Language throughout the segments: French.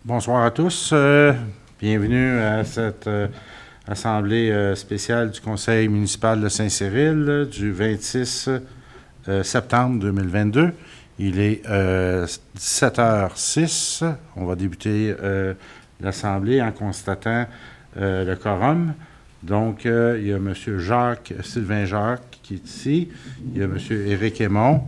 Bonsoir à tous. Bienvenue à cette assemblée spéciale du Conseil municipal de Saint-Cyril du 26 septembre 2022. Il est 17h06. On va débuter l'assemblée en constatant le quorum. Donc, il y a M. Sylvain Jacques qui est ici. Il y a M. Éric Aymon,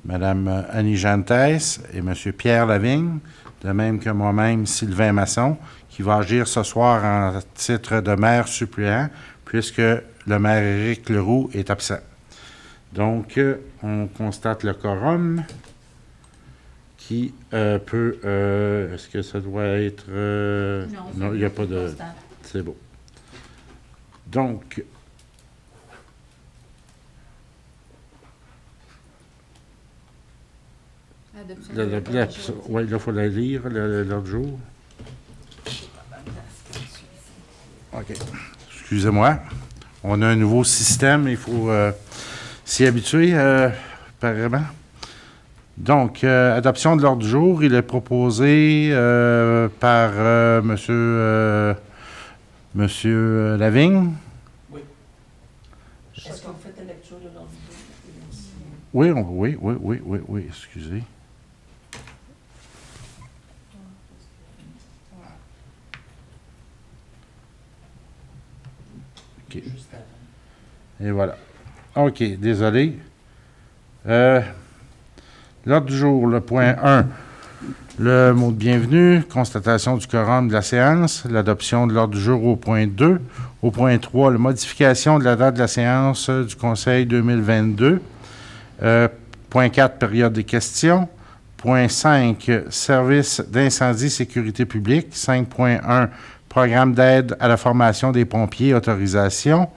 Mme Annie-Jeanne Theiss et M. Pierre Lavigne, de même que moi-même, Sylvain Masson, qui va agir ce soir en titre de maire suppléant, puisque le maire Éric Leroux est absent. Donc, on constate le quorum qui peut... est-ce que ça doit être... non, il n'y a pas de... C'est beau. Donc... Oui, là, il faut la lire, l'autre jour. OK. Excusez-moi. On a un nouveau système, il faut s'y habituer, apparemment. Donc, adoption de l'ordre du jour, il est proposé par Monsieur Lavigne. Oui. Est-ce qu'on fait la lecture de l'ordre du jour? Oui, excusez. OK. Juste avant. Et voilà. OK, désolé. L'ordre du jour, le point 1, le mot de bienvenue, constatation du quorum de la séance, l'adoption de l'ordre du jour au point 2. Au point 3, la modification de la date de la séance du Conseil 2022. Point 4, période des questions. Point 5, service d'incendie sécurité publique. 5.1, programme d'aide à la formation des pompiers, autorisation.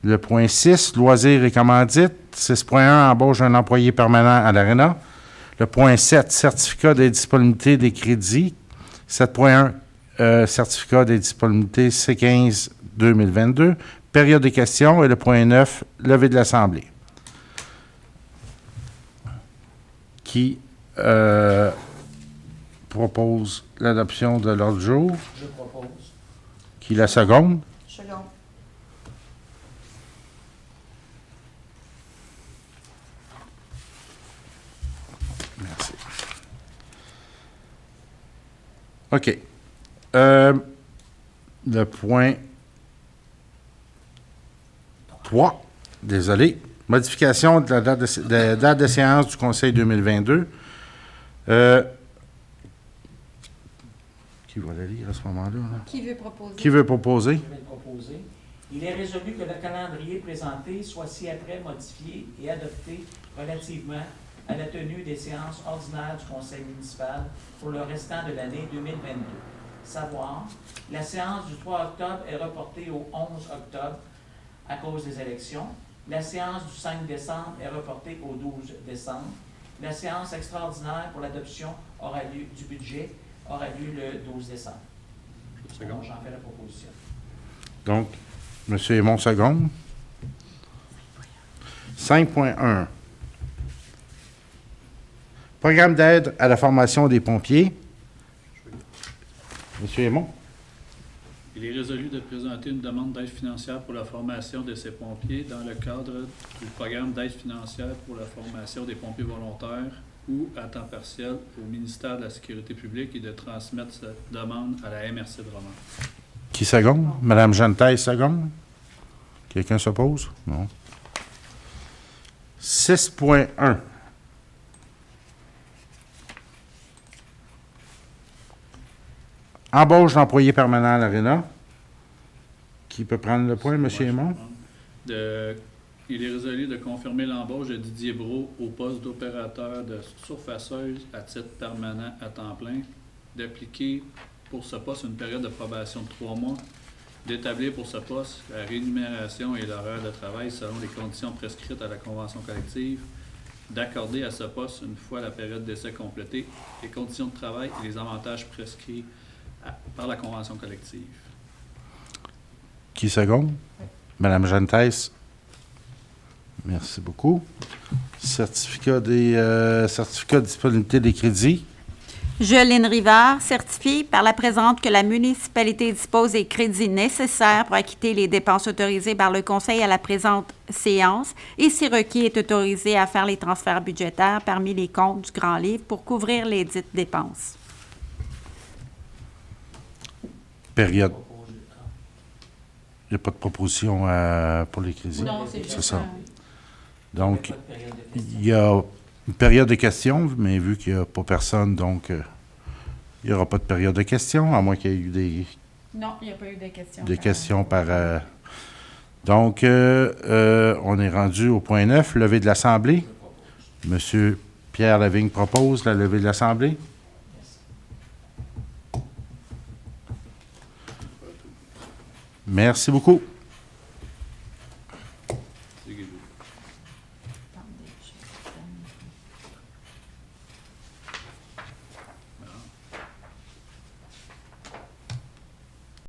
Le point 6, loisirs et commandites. 6.1, embauche d'un employé permanent à l'ARENA. Le point 7, certificat des disponibilités des crédits. 7.1, certificat des disponibilités C15 2022. Période des questions. Et le point 9, levée de l'Assemblée. Qui propose l'adoption de l'ordre du jour? Je propose. Qui la seconde? Second. Merci. OK. Le point 3, désolé. Modification de la date de séance du Conseil 2022. Qui va la lire à ce moment-là? Là? Qui veut proposer? Qui veut proposer? Je vais le proposer. Il est résolu que le calendrier présenté soit ci-après modifié et adopté relativement à la tenue des séances ordinaires du Conseil municipal pour le restant de l'année 2022. Savoir, la séance du 3 octobre est reportée au 11 octobre à cause des élections. La séance du 5 décembre est reportée au 12 décembre. La séance extraordinaire pour l'adoption du budget aura lieu le 12 décembre. Donc, j'en fais la proposition. Donc, M. Aymon seconde. 5.1. Programme d'aide à la formation des pompiers. M. Aymon. Il est résolu de présenter une demande d'aide financière pour la formation de ces pompiers dans le cadre du programme d'aide financière pour la formation des pompiers volontaires ou à temps partiel au ministère de la Sécurité publique et de transmettre cette demande à la MRC de Roman. Qui seconde? Mme Jeanne Theiss seconde. Quelqu'un s'oppose? Non. 6.1. Embauche d'employés permanents à l'ARENA. Qui peut prendre le point, M. Aymon? Il est résolu de confirmer l'embauche de Didier Brault au poste d'opérateur de surfaceuse à titre permanent à temps plein, d'appliquer pour ce poste une période de probation de 3 mois, d'établir pour ce poste la rémunération et l'horaire de travail selon les conditions prescrites à la convention collective, d'accorder à ce poste, une fois la période d'essai complétée, les conditions de travail et les avantages prescrits par la convention collective. Qui seconde? Mme Jeanne Theiss. Merci beaucoup. Certificat de disponibilité des crédits. Je, Lynne Rivard, certifie par la présente que la municipalité dispose des crédits nécessaires pour acquitter les dépenses autorisées par le Conseil à la présente séance et, si requis, est autorisée à faire les transferts budgétaires parmi les comptes du Grand Livre pour couvrir les dites dépenses. Période. Il n'y a pas de proposition pour les crédits. Non, c'est juste ça. un- Donc, Pas de période de questions. il y a une période de questions, mais vu qu'il n'y a pas personne, donc il n'y aura pas de période de questions, à moins qu'il y ait eu Non, il n'y a pas eu de questions. des questions par... Donc, on est rendu au point 9, levée de l'Assemblée. Monsieur Pierre Lavigne propose la levée de l'Assemblée. Merci beaucoup.